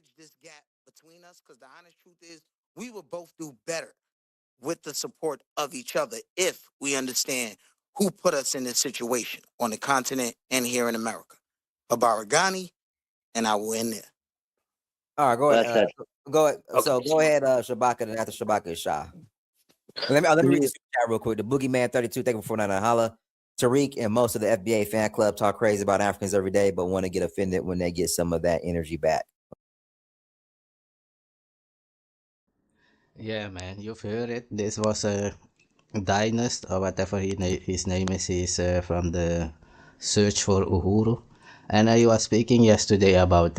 bridge this gap between us, because the honest truth is we would both do better with the support of each other if we understand who put us in this situation on the continent and here in America. Abaragani, and I will end there. All right, go Well ahead. said. Go ahead. Okay. So go ahead, Shabaka, and after Shabaka is Shah. Let me read Mm, this chat real quick. The Boogeyman 32, thank you for 499 holla. Tariq and most of the FBA fan club talk crazy about Africans every day, but want to get offended when they get some of that energy back. Yeah, man, you've heard it. This was a Dynast or whatever his name is. He's from the Search for Uhuru. And he was speaking yesterday about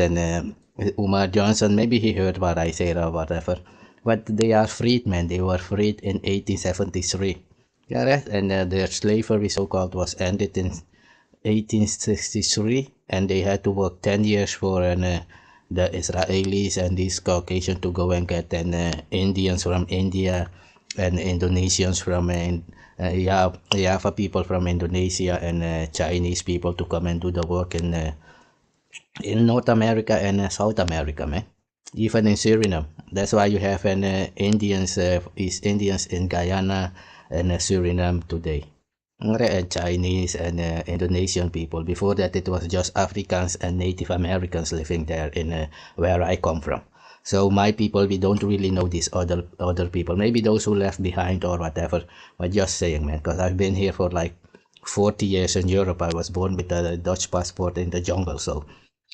Umar Johnson. Maybe he heard what I said or whatever. But they are freed, man. They were freed in 1873. Yeah, right? And their slavery, so-called, was ended in 1863, and they had to work 10 years for the Israelis and these Caucasians to go and get Indians from India and Indonesians from Java people from Indonesia and Chinese people to come and do the work in North America and South America, man. Even in Suriname. That's why you have East Indians in Guyana and Suriname today. And Chinese and Indonesian people. Before that, it was just Africans and Native Americans living there in where I come from. So my people, we don't really know these other people. Maybe those who left behind or whatever. But just saying, man, because I've been here for like 40 years in Europe. I was born with a Dutch passport in the jungle. So,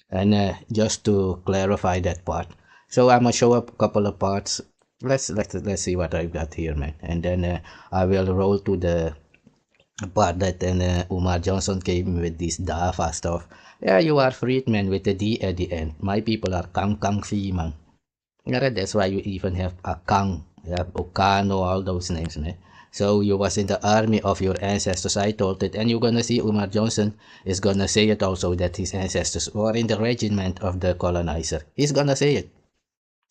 and just to clarify that part. So I'm gonna show up a couple of parts. Let's see what I've got here, man, and then I will roll to the part that then Umar Johnson came with this Dafa stuff. Yeah, you are freed, man, with the D at the end. My people are Kang Kang Fi, man. Yeah, that's why you even have a Kang, you have OKANO, all those names, man. So you was in the army of your ancestors. I told it, and you're gonna see Umar Johnson is gonna say it also that his ancestors were in the regiment of the colonizer. He's gonna say it.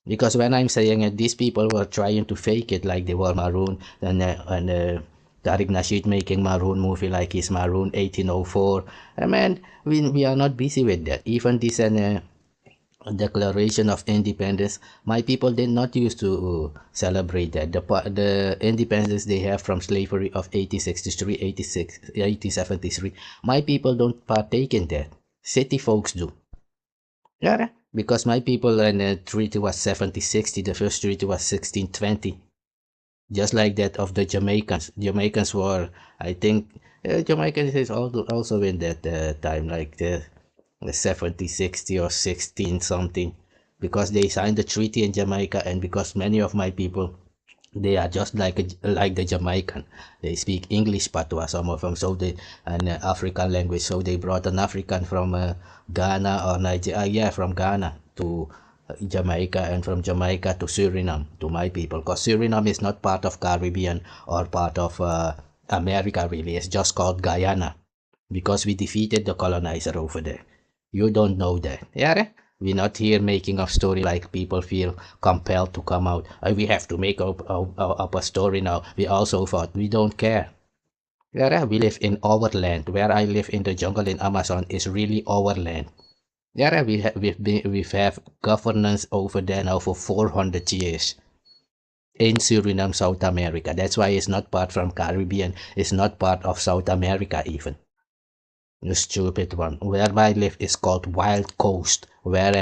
Because when I'm saying it, these people were trying to fake it like they were Maroon and Tariq Nasheed making Maroon movie like he's Maroon 1804. Man, we are not busy with that. Even this Declaration of Independence, my people did not used to celebrate that. The independence they have from slavery of 1863, 1873, my people don't partake in that. City folks do. Yeah, because my people and the treaty was 1760, the first treaty was 1620. Just like that of the Jamaicans. Jamaicans were, I think, Jamaicans is also in that time, like the 70, 60 or 16 something. Because they signed the treaty in Jamaica, and because many of my people, they are just like the Jamaican. They speak English patois, some of them, so they an African language. So they brought an African from Ghana or Nigeria, from Ghana to Jamaica, and from Jamaica to Suriname to my people. Because Suriname is not part of Caribbean or part of America really. It's just called Guyana because we defeated the colonizer over there. You don't know that, yeah? We're not here making a story like people feel compelled to come out. We have to make up a story now. We also thought we don't care. Yeah, we live in our land. Where I live in the jungle in Amazon is really our land. Yeah, we've have governance over there now for 400 years in Suriname, South America. That's why it's not part from Caribbean. It's not part of South America even. You stupid one. Where I live is called Wild Coast. Where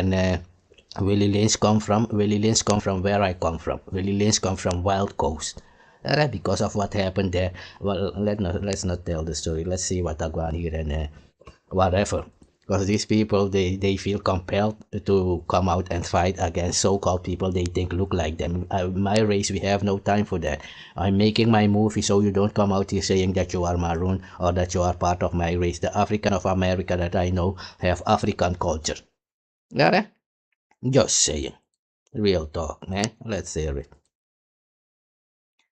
Willie Lynch come from? Willie Lynch come from where I come from. Willie Lynch come from Wild Coast. Alright, because of what happened there. Well, let's not tell the story. Let's see what I go on here and whatever. Because these people, they feel compelled to come out and fight against so-called people they think look like them. My race, we have no time for that. I'm making my movie so you don't come out here saying that you are Maroon or that you are part of my race. The African of America that I know have African culture. Yeah, just saying. Real talk, man. Let's hear it.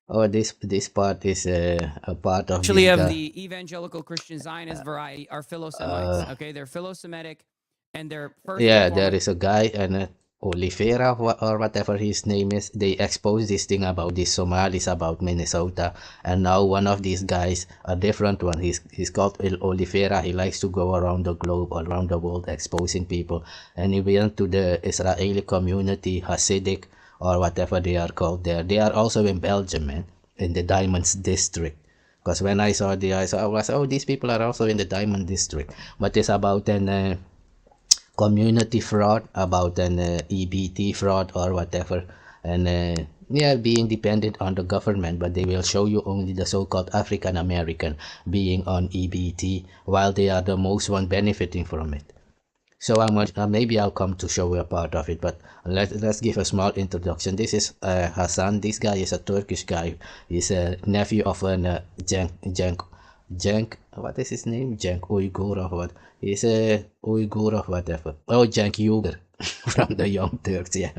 Oh, this part is a part of Actually, this of guy. the evangelical Christian Zionist variety are Philo-Semites. Okay, they're Philo-Semitic, and they're first Yeah, and there foremost. is a guy and Olivera or whatever his name is, they exposed this thing about these Somalis about Minnesota, and now one of these guys, a different one, he's called Olivera. He likes to go around the globe, all around the world, exposing people, and he went to the Israeli community, Hasidic or whatever they are called there. They are also in Belgium, man, in the Diamonds District. Because when I saw I was, oh, these people are also in the Diamond District, but it's about an community fraud, about an EBT fraud or whatever, and yeah, being dependent on the government, but they will show you only the so-called African American being on EBT while they are the most one benefiting from it. So maybe I'll come to show you a part of it, but let's give a small introduction. This is Hassan. This guy is a Turkish guy. He's a nephew of an Cenk, what is his name? Cenk Uyghur or what? He's a Uyghur or whatever. Oh, Cenk Uyghur from the Young Turks, yeah.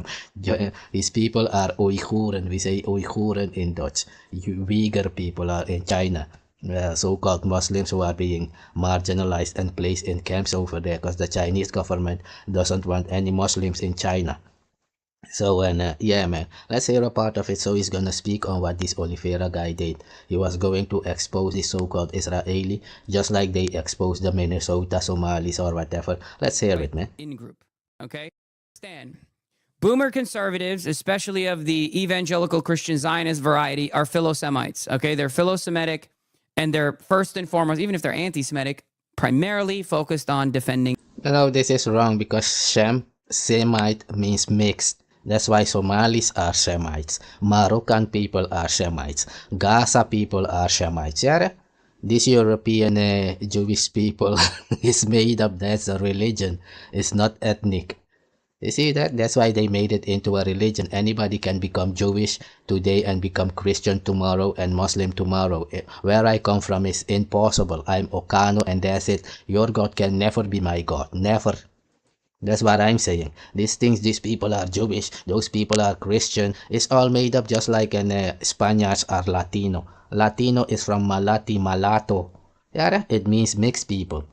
His people are Uyghuren. We say Uyghuren in Dutch. Uyghur people are in China. So-called Muslims who are being marginalized and placed in camps over there because the Chinese government doesn't want any Muslims in China. So, and yeah, man, let's hear a part of it. So he's gonna speak on what this Olivera guy did. He was going to expose the so-called Israeli, just like they exposed the Minnesota Somalis or whatever. Let's hear it, man. In group, okay? Stan. Boomer conservatives, especially of the evangelical Christian Zionist variety, are Philo-Semites, okay? They're Philo-Semitic, and they're first and foremost, even if they're anti-Semitic, primarily focused on defending. No, this is wrong because Semite means mixed. That's why Somalis are Semites. Moroccan people are Semites. Gaza people are Semites. Yeah? This European Jewish people is made up. That's a religion. It's not ethnic. You see that? That's why they made it into a religion. Anybody can become Jewish today and become Christian tomorrow and Muslim tomorrow. Where I come from is impossible. I'm OKANO and that's it. Your God can never be my God. Never. That's what I'm saying. These things, these people are Jewish, those people are Christian. It's all made up just like Spaniards are Latino. Latino is from Malati, Malato. Yeah, it means mixed people.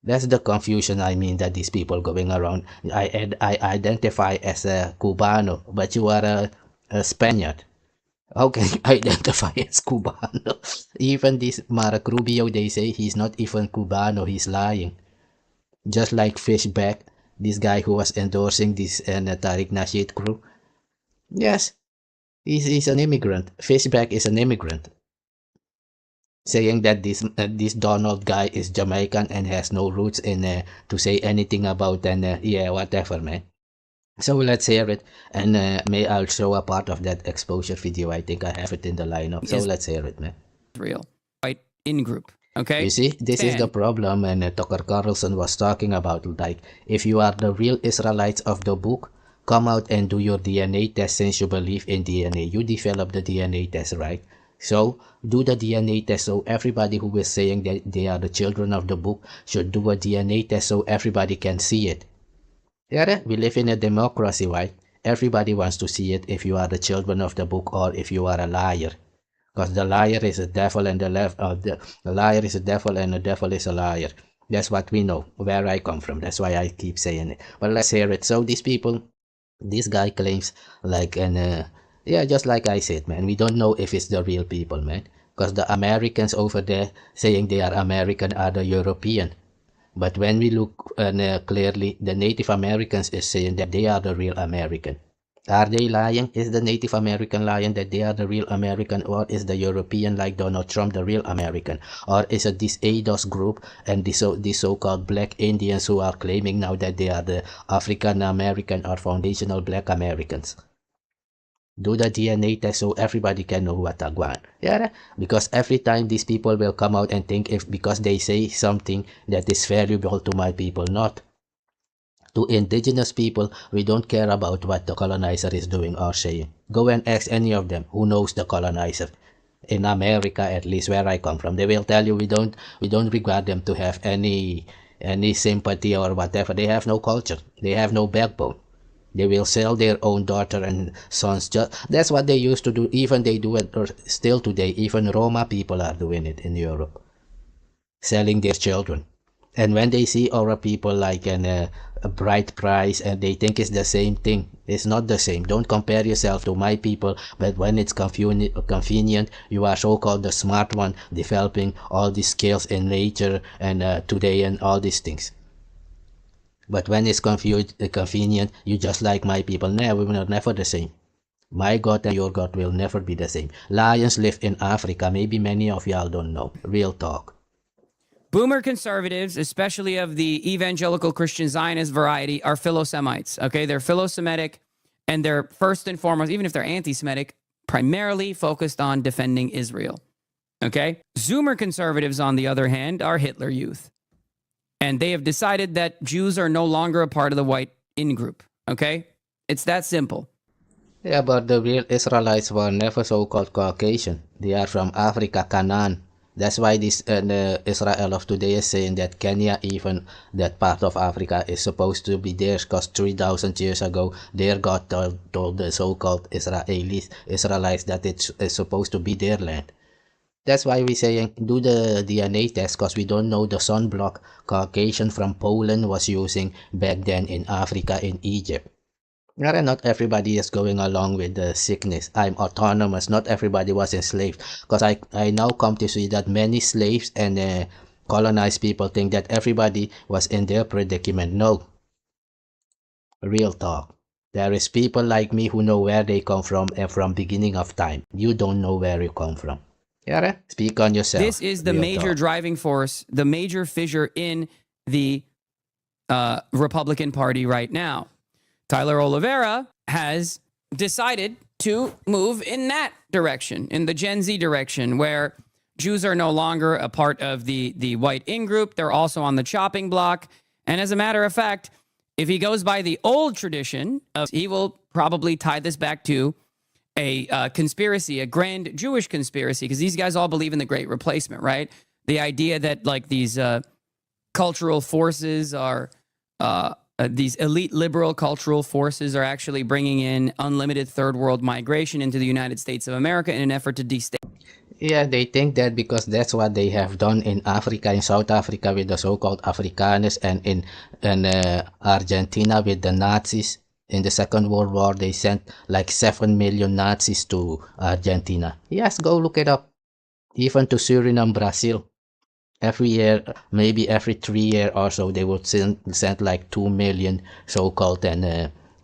That's the confusion I mean that these people going around. I identify as a Cubano, but you are a Spaniard. How can you identify as Cubano? Even this Mark Rubio, they say he's not even Cubano, he's lying. Just like Fishback, this guy who was endorsing this Tariq Nasheed crew. Yes, he's an immigrant. Fishback is an immigrant. Saying that this Donald guy is Jamaican and has no roots in to say anything about yeah, whatever, man. So let's hear it, and may I'll show a part of that exposure video. I think I have it in the lineup. So let's hear it, man. Real, right? In group, okay? You see, this is the problem, and Tucker Carlson was talking about, like, if you are the real Israelites of the book, come out and do your DNA test since you believe in DNA. You develop the DNA test, right? So, do the DNA test so everybody who is saying that they are the children of the book should do a DNA test so everybody can see it. Yeah, we live in a democracy, right? Everybody wants to see it if you are the children of the book or if you are a liar. Because the liar is a devil and the liar is a devil and the devil is a liar. That's what we know, where I come from. That's why I keep saying it. But let's hear it. So these people, this guy claims like yeah, just like I said, man, we don't know if it's the real people, man. Because the Americans over there saying they are American are the European. But when we look clearly, the Native Americans is saying that they are the real American. Are they lying? Is the Native American lying that they are the real American, or is the European like Donald Trump the real American? Or is it this ADOS group and these so-called black Indians who are claiming now that they are the African American or foundational black Americans? Do the DNA test so everybody can know what Agwan. Yeah, because every time these people will come out and think if because they say something that is valuable to my people, not. To indigenous people, we don't care about what the colonizer is doing or saying. Go and ask any of them who knows the colonizer. In America, at least where I come from, they will tell you we don't regard them to have any sympathy or whatever. They have no culture. They have no backbone. They will sell their own daughter and sons. That's what they used to do. Even they do it or still today. Even Roma people are doing it in Europe. Selling their children. And when they see our people like a bright price, and they think it's the same thing. It's not the same. Don't compare yourself to my people, but when it's convenient, you are so-called the smart one, developing all these skills in nature and today and all these things. But when it's convenient, you just like my people. Never the same. My God and your God will never be the same. Lions live in Africa. Maybe many of y'all don't know. Real talk. Boomer conservatives, especially of the evangelical Christian Zionist variety, are Philo-Semites. Okay, they're Philo-Semitic, and they're first and foremost, even if they're anti-Semitic, primarily focused on defending Israel. Okay, Zoomer conservatives, on the other hand, are Hitler Youth, and they have decided that Jews are no longer a part of the white in-group. Okay, it's that simple. Yeah, but the real Israelites were never so-called Caucasian. They are from Africa, Canaan. That's why this Israel of today is saying that Kenya, even that part of Africa, is supposed to be theirs, because 3,000 years ago, their God told the so-called Israelites that it's supposed to be their land. That's why we're saying do the DNA test, because we don't know the sunblock Caucasian from Poland was using back then in Africa, in Egypt. Not everybody is going along with the sickness. I'm autonomous. Not everybody was enslaved. Because I now come to see that many slaves and colonized people think that everybody was in their predicament. No. Real talk. There is people like me who know where they come from and from beginning of time. You don't know where you come from. Yeah, speak on yourself. This is the Real major talk. driving force, the major fissure in the Republican Party right now. Tyler Oliveira has decided to move in that direction, in the Gen Z direction, where Jews are no longer a part of the white in-group. They're also on the chopping block. And as a matter of fact, if he goes by the old tradition, he will probably tie this back to a conspiracy, a grand Jewish conspiracy, because these guys all believe in the Great Replacement, right? The idea that like these cultural forces are... these elite liberal cultural forces are actually bringing in unlimited third world migration into the United States of America in an effort to destabilize. Yeah, they think that because that's what they have done in Africa, in South Africa with the so-called Afrikaners, and in Argentina with the Nazis. In the Second World War, they sent like 7 million Nazis to Argentina. Yes, go look it up. Even to Suriname, Brazil. Every year, maybe every 3 years or so, they would send like 2 million so-called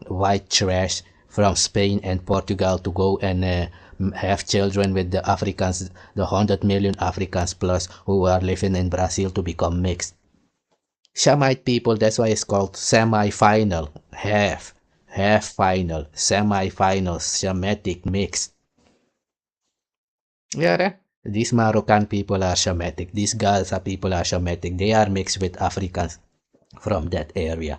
white trash from Spain and Portugal to go and have children with the Africans, the 100 million Africans plus who are living in Brazil to become mixed. Semite people, that's why it's called semi-final, half-final, semi-final, Semitic mixed. Yeah, these Moroccan people are Semitic. These Gaza people are Semitic. They are mixed with Africans from that area.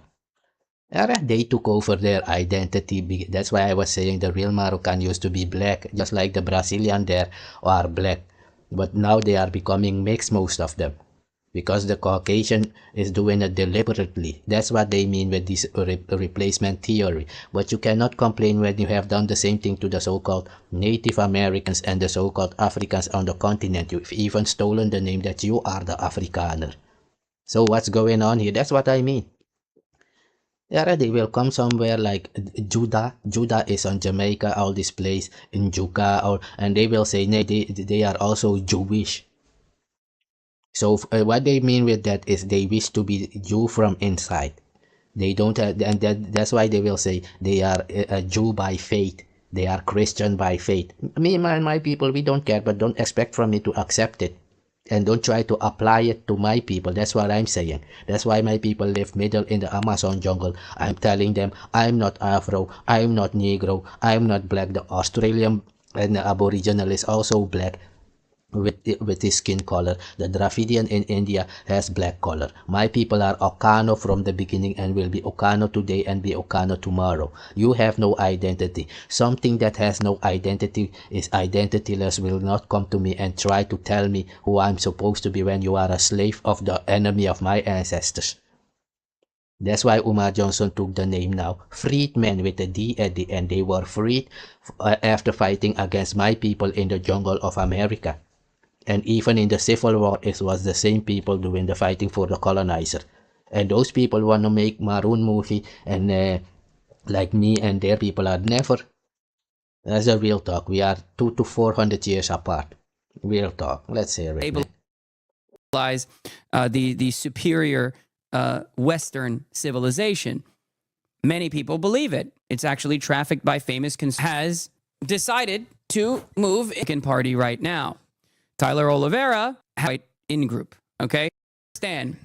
They took over their identity. That's why I was saying the real Moroccan used to be black, just like the Brazilian there are black. But now they are becoming mixed, most of them, because the Caucasian is doing it deliberately. That's what they mean with this replacement theory. But you cannot complain when you have done the same thing to the so-called Native Americans and the so-called Africans on the continent. You've even stolen the name that you are the Afrikaner. So what's going on here? That's what I mean. Yeah, they will come somewhere like Judah. Judah is on Jamaica, all this place in Juga, and they will say, no, they are also Jewish. So what they mean with that is they wish to be Jew from inside. They don't have, and that's why they will say they are a Jew by faith. They are Christian by faith. Me and my people, we don't care, but don't expect from me to accept it. And don't try to apply it to my people. That's what I'm saying. That's why my people live middle in the Amazon jungle. I'm telling them, I'm not Afro, I'm not Negro, I'm not black. The Australian and the Aboriginal is also black with his skin color. The Dravidian in India has black color. My people are OKANO from the beginning and will be OKANO today and be OKANO tomorrow. You have no identity. Something that has no identity is identityless. Will not come to me and try to tell me who I'm supposed to be when you are a slave of the enemy of my ancestors. That's why Umar Johnson took the name now. Freedmen with a D at the end. They were freed after fighting against my people in the jungle of America. And even in the Civil War, it was the same people doing the fighting for the colonizer. And those people want to make Maroon movie, and like me and their people are never. That's a real talk. We are 200 to 400 years apart. Real talk. Let's hear it. Man. Lies the superior Western civilization. Many people believe it. It's actually trafficked by famous has decided to move in party right now. Tyler Oliveira, white in group. Okay, Stan.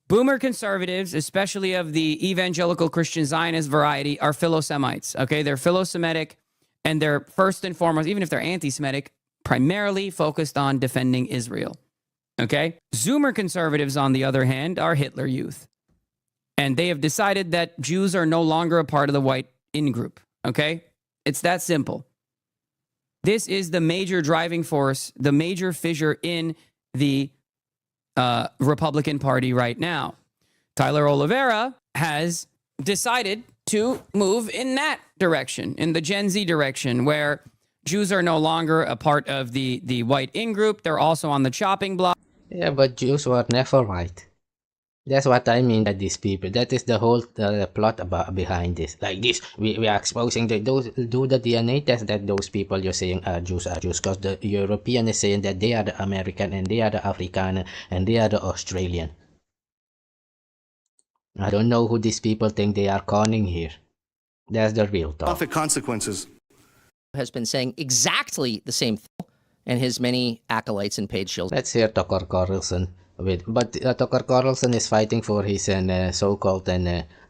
Boomer conservatives, especially of the evangelical Christian Zionist variety, are philo-Semites. Okay, they're philo-Semitic, and they're first and foremost, even if they're anti-Semitic, primarily focused on defending Israel. Okay, Zoomer conservatives, on the other hand, are Hitler youth, and they have decided that Jews are no longer a part of the white in group. Okay, it's that simple. This is the major driving force, the major fissure in the Republican Party right now. Tyler Oliveira has decided to move in that direction, in the Gen Z direction, where Jews are no longer a part of the white in group. They're also on the chopping block. Yeah, but Jews were never white. That's what I mean by these people. That is the whole plot about behind this. Like this, we are exposing those do the DNA test that those people you're saying are Jews, because the European is saying that they are the American and they are the African and they are the Australian. I don't know who these people think they are conning here. That's the real talk. Profit consequences. Has been saying exactly the same thing, and his many acolytes and paid shills. Let's hear Tucker Carlson. But Tucker Carlson is fighting for his so-called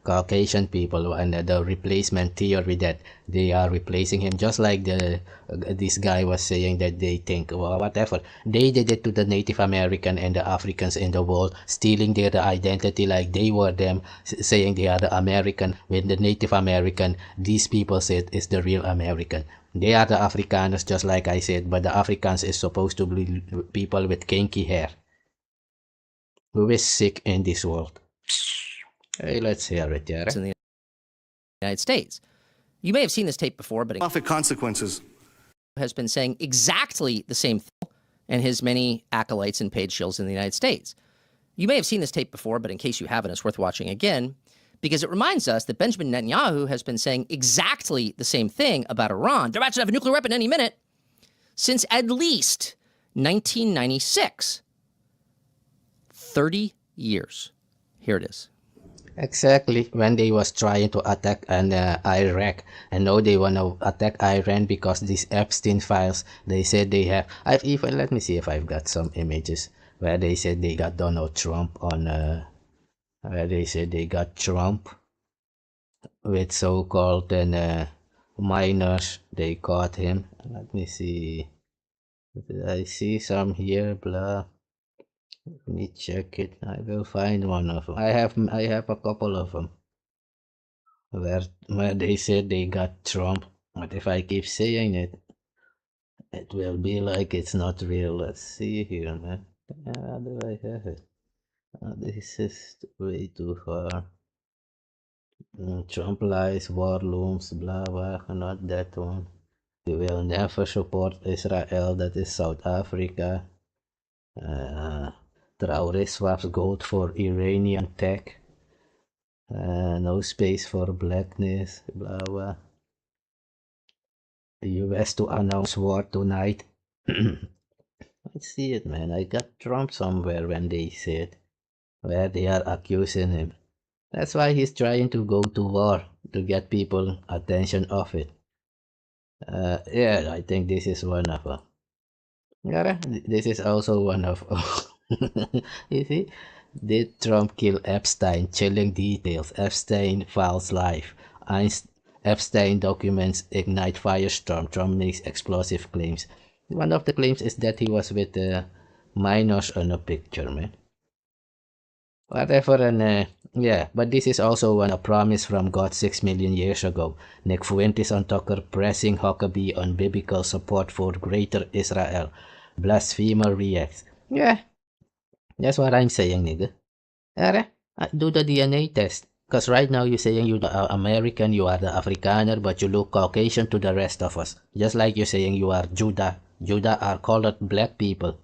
Caucasian people, and the replacement theory that they are replacing him, just like this guy was saying that they think, well, whatever. They did it to the Native American and the Africans in the world, stealing their identity like they were them, saying they are the American. When the Native American, these people said is the real American. They are the Afrikaners, just like I said, but the Africans is supposed to be people with kinky hair. Who is sick in this world? Hey, let's hear it, yeah. In the United States. You may have seen this tape before, but Profit consequences. has been saying exactly the same thing, and his many acolytes and paid shills in the United States. You may have seen this tape before, but in case you haven't, it's worth watching again, because it reminds us that Benjamin Netanyahu has been saying exactly the same thing about Iran. They're about to have a nuclear weapon any minute, since at least 1996. 30 years. Here it is. Exactly, when they was trying to attack Iraq, and now they want to attack Iran because these Epstein files, they said they have. I've even, let me see if I've got some images where they said they got Donald Trump on, where they said they got Trump with so-called minors. They caught him. Let me see. I see some here, blah. Let me check it. I will find one of them. I have a couple of them where they said they got Trump. But if I keep saying it, it will be like it's not real. Let's see here, man. How do I have it? This is way too far. Trump lies, war looms, blah blah. Not that one. We will never support Israel. That is South Africa. Traore swaps gold for Iranian tech. No space for blackness, blah blah. The US to announce war tonight. Let's see it, man. I got Trump somewhere when they said where they are accusing him. That's why he's trying to go to war, to get people attention off it. Yeah, I think this is one of them. Yeah, this is also one of you see, did Trump kill Epstein? Chilling details. Epstein files live. Epstein documents ignite firestorm. Trump makes explosive claims. One of the claims is that he was with minors on a picture, man. Whatever, and yeah, but this is also a promise from God 6 million years ago. Nick Fuentes on Tucker pressing Huckabee on biblical support for greater Israel. Blasphemer reacts. Yeah, that's what I'm saying, nigga. Do the DNA test. Because right now you're saying you're the American, you are the Afrikaner, but you look Caucasian to the rest of us. Just like you're saying you are Judah. Judah are colored black people.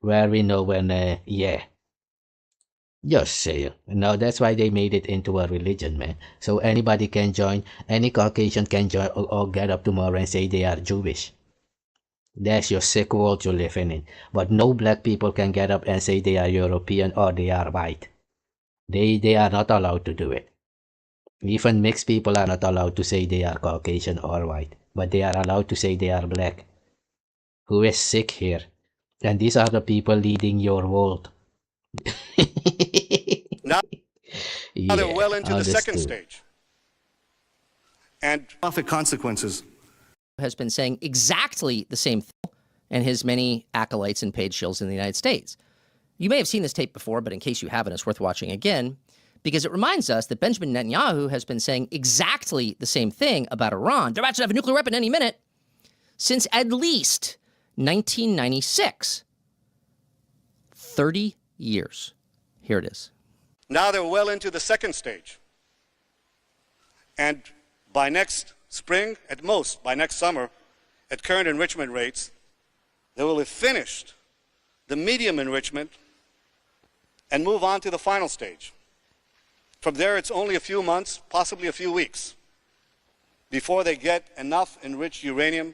Where we know when, yeah. Just saying. Now that's why they made it into a religion, man. So anybody can join, any Caucasian can join or get up tomorrow and say they are Jewish. That's your sick world you're living in. But no black people can get up and say they are European or they are white. They are not allowed to do it. Even mixed people are not allowed to say they are Caucasian or white. But they are allowed to say they are black. Who is sick here? And these are the people leading your world. Now they're well into the second understood. stage. And Catastrophic consequences. Has been saying exactly the same thing, and his many acolytes and paid shills in the United States. You may have seen this tape before, but in case you haven't, it's worth watching again, because it reminds us that Benjamin Netanyahu has been saying exactly the same thing about Iran. They're about to have a nuclear weapon any minute, since at least 1996. 30 years. Here it is. now they're well into the second stage. And by next spring, at most, by next summer, at current enrichment rates, they will have finished the medium enrichment and move on to the final stage. From there, it's only a few months, possibly a few weeks, before they get enough enriched uranium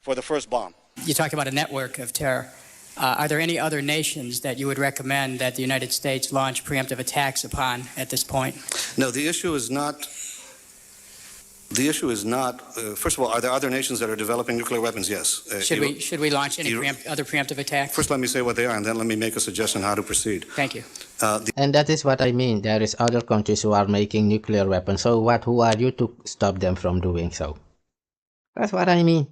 for the first bomb. You talk about a network of terror. Are there any other nations that you would recommend that the United States launch preemptive attacks upon at this point? No, the issue is not. First of all, are there other nations that are developing nuclear weapons? Yes. Should we launch any other preemptive attacks? First, let me say what they are, and then let me make a suggestion how to proceed. Thank you. And that is what I mean. There is other countries who are making nuclear weapons. So what? Who are you to stop them from doing so? That's what I mean.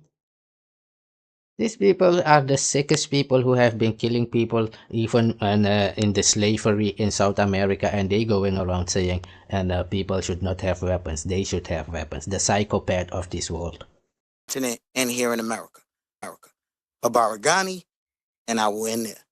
These people are the sickest people who have been killing people even in the slavery in South America, and they going around saying people should not have weapons. They should have weapons. The psychopath of this world. And here in America. Abaragani, and I will end there.